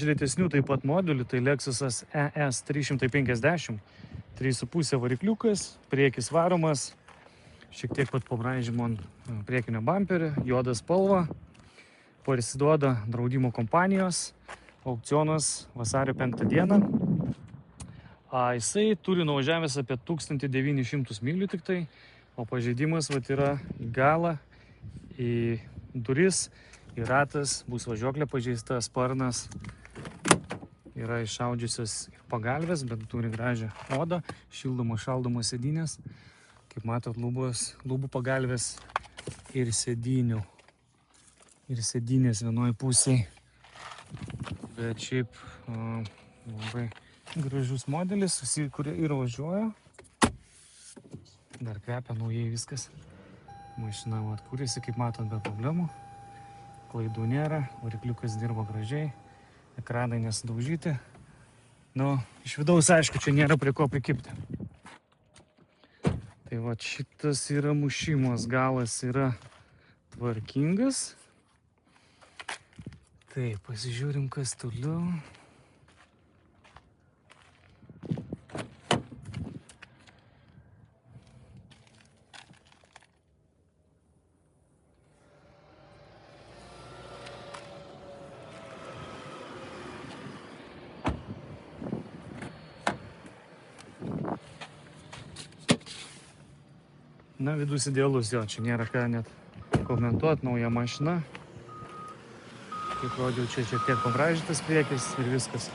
Lėtesnių taip pat modulių, tai Lexusas ES 350, 3,5 varikliukas, priekis varomas, šiek tiek pat pabraižymo ant priekinio bamperio, juoda spalva, parsiduoda draudimo kompanijos, aukcionas vasario 5 dieną. Jisai turi nuvažiavęs apie 1900 mylių tik tai, o pažeidimas yra į galą, į duris, į ratas, bus važiuoklė pažeista, sparnas, yra iššaudžiusios ir pagalvės, bet turi gražią odą, šildomos šaldomos sėdynės, kaip matot, lubų pagalvės ir sėdynių. Ir sėdynės vienoj pusėje, bet šiaip labai gražus modelis, kurie ir važiuoja. Dar kvepia naujai viskas. Mašina atkūrėsi, kaip matot, be problemų. Klaidų nėra, varikliukas dirba gražiai, ekranai nesudaužyti. Iš vidaus, aišku, čia nėra prie ko prikibti. Tai va, šitas yra mušimas, galas yra tvarkingas. Tai pasižiūrim, kas toliau. Vidus idealus, jo, čia nėra ką net komentuoti, nauja mašina. Kaip rodžiau, čia šiek tiek pabraižytas priekis ir viskas.